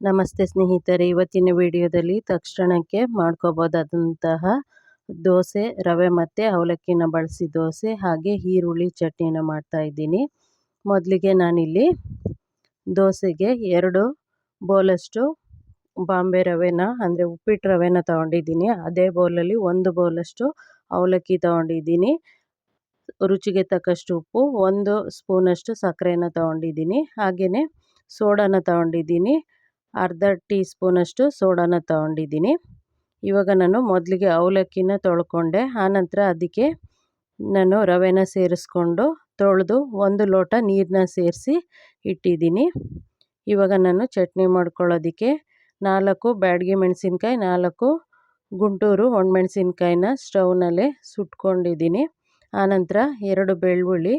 ನಮಸ್ತೆ ಸ್ನೇಹಿತರೆ, ಇವತ್ತಿನ ವಿಡಿಯೋದಲ್ಲಿ ತಕ್ಷಣಕ್ಕೆ ಮಾಡ್ಕೋಬೋದಾದಂತಹ ದೋಸೆ, ರವೆ ಮತ್ತು ಅವಲಕ್ಕಿನ ಬಳಸಿ ದೋಸೆ ಹಾಗೆ ಈರುಳ್ಳಿ ಚಟ್ನಿನ ಮಾಡ್ತಾ ಇದ್ದೀನಿ. ಮೊದಲಿಗೆ ನಾನಿಲ್ಲಿ ದೋಸೆಗೆ 2 ಬೌಲಷ್ಟು ಬಾಂಬೆ ರವೆನ ಅಂದರೆ ಉಪ್ಪಿಟ್ಟು ರವೆನ ತೊಗೊಂಡಿದ್ದೀನಿ. ಅದೇ ಬೌಲಲ್ಲಿ 1 ಬೌಲಷ್ಟು ಅವಲಕ್ಕಿ ತೊಗೊಂಡಿದ್ದೀನಿ. ರುಚಿಗೆ ತಕ್ಕಷ್ಟು ಉಪ್ಪು, 1 ಸ್ಪೂನಷ್ಟು ಸಕ್ಕರೆನ ತೊಗೊಂಡಿದ್ದೀನಿ. ಹಾಗೆಯೇ ಸೋಡಾನ ತೊಗೊಂಡಿದ್ದೀನಿ, ಅರ್ಧ ಟೀ ಸ್ಪೂನಷ್ಟು ಸೋಡಾನ ತೊಗೊಂಡಿದ್ದೀನಿ. ಇವಾಗ ನಾನು ಮೊದಲಿಗೆ ಅವಲಕ್ಕಿನ ತೊಳ್ಕೊಂಡೆ. ಆನಂತರ ಅದಕ್ಕೆ ನಾನು ರವೆನ ಸೇರಿಸ್ಕೊಂಡು ತೊಳೆದು 1 ಲೋಟ ನೀರನ್ನ ಸೇರಿಸಿ ಇಟ್ಟಿದ್ದೀನಿ. ಇವಾಗ ನಾನು ಚಟ್ನಿ ಮಾಡ್ಕೊಳ್ಳೋದಕ್ಕೆ 4 ಬ್ಯಾಡಗಿ ಮೆಣಸಿನ್ಕಾಯಿ, 4 ಗುಂಟೂರು ಒಣಮೆಣಸಿನ್ಕಾಯಿನ ಸ್ಟವ್ನಲ್ಲೇ ಸುಟ್ಕೊಂಡಿದ್ದೀನಿ. ಆನಂತರ 2 ಬೆಳ್ಳುಳ್ಳಿ,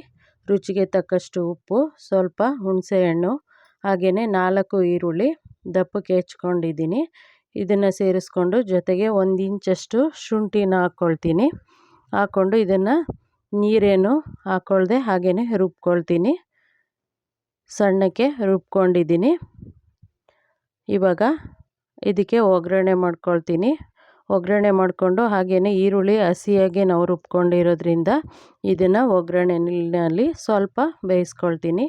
ರುಚಿಗೆ ತಕ್ಕಷ್ಟು ಉಪ್ಪು, ಸ್ವಲ್ಪ ಹುಣಸೆಹಣ್ಣು, ಹಾಗೆಯೇ 4 ಈರುಳ್ಳಿ ದಪ್ಪಕ್ಕೆ ಹೆಚ್ಕೊಂಡಿದ್ದೀನಿ. ಇದನ್ನು ಸೇರಿಸ್ಕೊಂಡು ಜೊತೆಗೆ 1 ಇಂಚಷ್ಟು ಶುಂಠಿನ ಹಾಕ್ಕೊಳ್ತೀನಿ. ಹಾಕ್ಕೊಂಡು ಇದನ್ನು ನೀರೇನು ಹಾಕ್ಕೊಳ್ದೆ ಹಾಗೆಯೇ ರುಬ್ಕೊಳ್ತೀನಿ. ಸಣ್ಣಕ್ಕೆ ರುಬ್ಕೊಂಡಿದ್ದೀನಿ. ಇವಾಗ ಇದಕ್ಕೆ ಒಗ್ಗರಣೆ ಮಾಡ್ಕೊಳ್ತೀನಿ. ಒಗ್ಗರಣೆ ಮಾಡಿಕೊಂಡು ಹಾಗೆಯೇ ಈರುಳ್ಳಿ ಹಸಿಯಾಗಿ ನಾವು ರುಬ್ಕೊಂಡಿರೋದ್ರಿಂದ ಇದನ್ನು ಒಗ್ಗರಣೆಯಲ್ಲಿ ಸ್ವಲ್ಪ ಬೇಯಿಸ್ಕೊಳ್ತೀನಿ.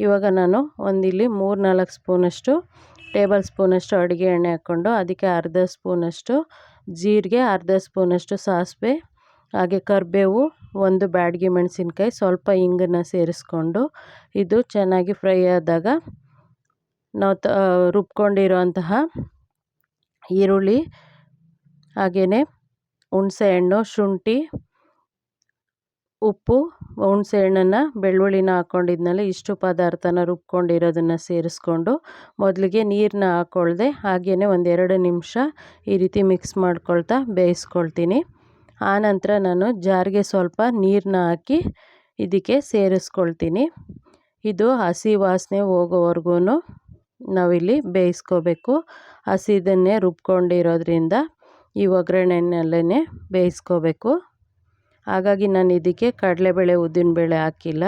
ಇವಾಗ ನಾನು ಒಂದಿಲ್ಲಿ 3-4 ಸ್ಪೂನಷ್ಟು ಟೇಬಲ್ ಸ್ಪೂನಷ್ಟು ಅಡುಗೆ ಎಣ್ಣೆ ಹಾಕ್ಕೊಂಡು ಅದಕ್ಕೆ ಅರ್ಧ ಸ್ಪೂನಷ್ಟು ಜೀರಿಗೆ, ಅರ್ಧ ಸ್ಪೂನಷ್ಟು ಸಾಸಿವೆ, ಹಾಗೆ ಕರಿಬೇವು, 1 ಬ್ಯಾಡಗಿ ಮೆಣಸಿನ್ಕಾಯಿ, ಸ್ವಲ್ಪ ಇಂಗನ್ನು ಸೇರಿಸ್ಕೊಂಡು ಇದು ಚೆನ್ನಾಗಿ ಫ್ರೈ ಆದಾಗ ನಾವು ರುಬ್ಕೊಂಡಿರೋಂತಹ ಈರುಳ್ಳಿ ಹಾಗೆಯೇ ಹುಣಸೆಹಣ್ಣು, ಶುಂಠಿ, ಉಪ್ಪು, ಹುಣಸೆಹಣ್ಣನ್ನು, ಬೆಳ್ಳುಳ್ಳಿನ ಹಾಕ್ಕೊಂಡಿದ್ಮೇಲೆ ಇಷ್ಟು ಪದಾರ್ಥನ ರುಬ್ಕೊಂಡಿರೋದನ್ನು ಸೇರಿಸ್ಕೊಂಡು ಮೊದಲಿಗೆ ನೀರನ್ನ ಹಾಕ್ಕೊಳ್ದೆ ಹಾಗೆಯೇ 1-2 ನಿಮಿಷ ಈ ರೀತಿ ಮಿಕ್ಸ್ ಮಾಡ್ಕೊಳ್ತಾ ಬೇಯಿಸ್ಕೊಳ್ತೀನಿ. ಆನಂತರ ನಾನು ಜಾರಿಗೆ ಸ್ವಲ್ಪ ನೀರನ್ನ ಹಾಕಿ ಇದಕ್ಕೆ ಸೇರಿಸ್ಕೊಳ್ತೀನಿ. ಇದು ಹಸಿ ವಾಸನೆ ಹೋಗೋವರೆಗೂ ನಾವಿಲ್ಲಿ ಬೇಯಿಸ್ಕೋಬೇಕು. ಹಸಿದನ್ನೇ ರುಬ್ಕೊಂಡಿರೋದ್ರಿಂದ ಈ ಒಗ್ಗರಣೆಯಲ್ಲೇ ಬೇಯಿಸ್ಕೋಬೇಕು. ಹಾಗಾಗಿ ನಾನು ಇದಕ್ಕೆ ಕಡಲೆಬೇಳೆ, ಉದ್ದಿನಬೇಳೆ ಹಾಕಿಲ್ಲ.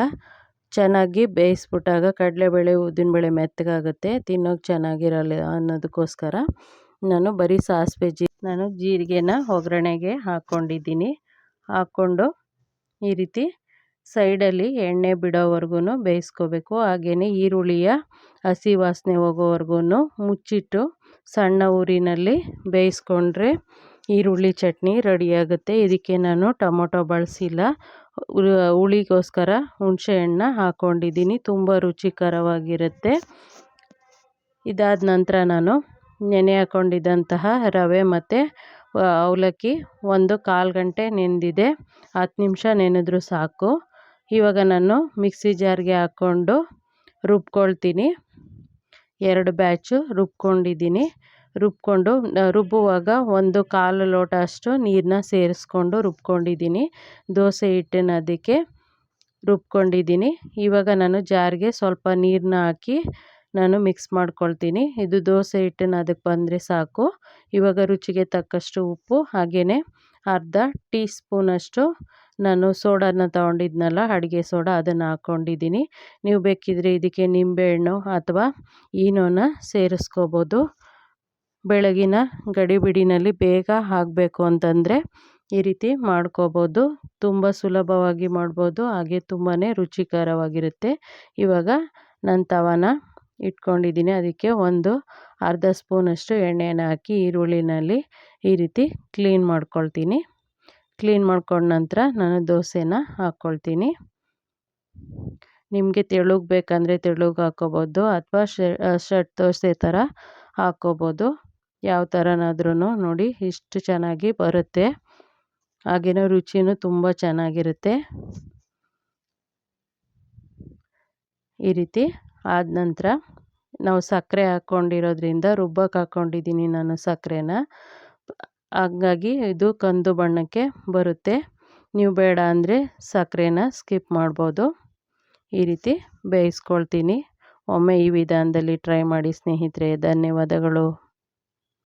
ಚೆನ್ನಾಗಿ ಬೇಯಿಸ್ಬಿಟ್ಟಾಗ ಕಡಲೆಬೇಳೆ, ಉದ್ದಿನಬೇಳೆ ಮೆತ್ತಗಾಗುತ್ತೆ, ತಿನ್ನೋಕೆ ಚೆನ್ನಾಗಿರಲ್ಲ ಅನ್ನೋದಕ್ಕೋಸ್ಕರ ನಾನು ಬರೀ ಸಾಸಿವೆ ನಾನು ಜೀರಿಗೆನ ಒಗ್ಗರಣೆಗೆ ಹಾಕ್ಕೊಂಡಿದ್ದೀನಿ. ಹಾಕ್ಕೊಂಡು ಈ ರೀತಿ ಸೈಡಲ್ಲಿ ಎಣ್ಣೆ ಬಿಡೋವರೆಗೂ ಬೇಯಿಸ್ಕೋಬೇಕು. ಹಾಗೆಯೇ ಈರುಳ್ಳಿಯ ಹಸಿ ವಾಸನೆ ಹೋಗೋವರೆಗೂ ಮುಚ್ಚಿಟ್ಟು ಸಣ್ಣ ಊರಿನಲ್ಲಿ ಬೇಯಿಸ್ಕೊಂಡ್ರೆ ಈರುಳ್ಳಿ ಚಟ್ನಿ ರೆಡಿಯಾಗುತ್ತೆ. ಇದಕ್ಕೆ ನಾನು ಟೊಮೊಟೊ ಬಳಸಿಲ್ಲ, ಹುಳಿಗೋಸ್ಕರ ಹುಣಸೆಹಣ್ಣನ್ನ ಹಾಕ್ಕೊಂಡಿದ್ದೀನಿ. ತುಂಬ ರುಚಿಕರವಾಗಿರುತ್ತೆ. ಇದಾದ ನಂತರ ನಾನು ನೆನೆ ಹಾಕ್ಕೊಂಡಿದ್ದಂತಹ ರವೆ ಮತ್ತು ಅವಲಕ್ಕಿ 1-1/4 ಗಂಟೆ ನೆಂದಿದೆ. 10 ನಿಮಿಷ ನೆನೆದ್ರೂ ಸಾಕು. ಇವಾಗ ನಾನು ಮಿಕ್ಸಿ ಜಾರ್ಗೆ ಹಾಕ್ಕೊಂಡು ರುಬ್ಕೊಳ್ತೀನಿ. 2 ಬ್ಯಾಚು ರುಬ್ಕೊಂಡಿದ್ದೀನಿ. ರುಬ್ಬುವಾಗ 1/4 ಲೋಟ ಅಷ್ಟು ನೀರನ್ನ ಸೇರಿಸ್ಕೊಂಡು ರುಬ್ಕೊಂಡಿದ್ದೀನಿ. ದೋಸೆ ಹಿಟ್ಟನ್ನು ಅದಕ್ಕೆ ರುಬ್ಕೊಂಡಿದ್ದೀನಿ. ಇವಾಗ ನಾನು ಜಾರ್ಗೆ ಸ್ವಲ್ಪ ನೀರನ್ನ ಹಾಕಿ ನಾನು ಮಿಕ್ಸ್ ಮಾಡ್ಕೊಳ್ತೀನಿ. ಇದು ದೋಸೆ ಹಿಟ್ಟನ್ನು ಅದಕ್ಕೆ ಬಂದರೆ ಸಾಕು. ಇವಾಗ ರುಚಿಗೆ ತಕ್ಕಷ್ಟು ಉಪ್ಪು, ಹಾಗೆಯೇ ಅರ್ಧ ಟೀ ಸ್ಪೂನಷ್ಟು ನಾನು ಸೋಡಾನ ತೊಗೊಂಡಿದ್ನಲ್ಲ, ಅಡುಗೆ ಸೋಡಾ, ಅದನ್ನು ಹಾಕ್ಕೊಂಡಿದ್ದೀನಿ. ನೀವು ಬೇಕಿದ್ದರೆ ಇದಕ್ಕೆ ನಿಂಬೆಹಣ್ಣು ಅಥವಾ ಈನೋನ ಸೇರಿಸ್ಕೋಬೋದು. ಬೆಳಗಿನ ಗಡಿಬಿಡಿನಲ್ಲಿ ಬೇಗ ಆಗಬೇಕು ಅಂತಂದರೆ ಈ ರೀತಿ ಮಾಡ್ಕೋಬೋದು. ತುಂಬ ಸುಲಭವಾಗಿ ಮಾಡ್ಬೋದು, ಹಾಗೆ ತುಂಬಾ ರುಚಿಕರವಾಗಿರುತ್ತೆ. ಇವಾಗ ನಾನು ತವಾನ ಇಟ್ಕೊಂಡಿದ್ದೀನಿ. ಅದಕ್ಕೆ ಅರ್ಧ ಸ್ಪೂನಷ್ಟು ಎಣ್ಣೆನ ಹಾಕಿ ಈರುಳ್ಳಿನಲ್ಲಿ ಈ ರೀತಿ ಕ್ಲೀನ್ ಮಾಡ್ಕೊಳ್ತೀನಿ. ಕ್ಲೀನ್ ಮಾಡ್ಕೊಂಡ ನಂತರ ನಾನು ದೋಸೆನ ಹಾಕ್ಕೊಳ್ತೀನಿ. ನಿಮಗೆ ತೆಳುಗೆ ಬೇಕಂದರೆ ತೆಳುಗೆ ಹಾಕ್ಕೋಬೋದು ಅಥವಾ ಸೆಟ್ ದೋಸೆ ಥರ ಹಾಕ್ಕೋಬೋದು. ಯಾವ ಥರನಾದ್ರೂ ನೋಡಿ ಇಷ್ಟು ಚೆನ್ನಾಗಿ ಬರುತ್ತೆ. ಹಾಗೆಯೇ ರುಚಿನೂ ತುಂಬ ಚೆನ್ನಾಗಿರುತ್ತೆ. ಈ ರೀತಿ ಆದ ನಂತರ ನಾವು ಸಕ್ಕರೆ ಹಾಕ್ಕೊಂಡಿರೋದ್ರಿಂದ ರುಬ್ಬಕ್ಕೆ ಹಾಕ್ಕೊಂಡಿದ್ದೀನಿ ನಾನು ಸಕ್ಕರೆನ, ಹಾಗಾಗಿ ಇದು ಕಂದು ಬಣ್ಣಕ್ಕೆ ಬರುತ್ತೆ. ನೀವು ಬೇಡ ಅಂದರೆ ಸಕ್ಕರೆನ ಸ್ಕಿಪ್ ಮಾಡ್ಬೋದು. ಈ ರೀತಿ ಬೇಯಿಸ್ಕೊಳ್ತೀನಿ. ಒಮ್ಮೆ ಈ ವಿಧಾನದಲ್ಲಿ ಟ್ರೈ ಮಾಡಿ ಸ್ನೇಹಿತರೆ. ಧನ್ಯವಾದಗಳು.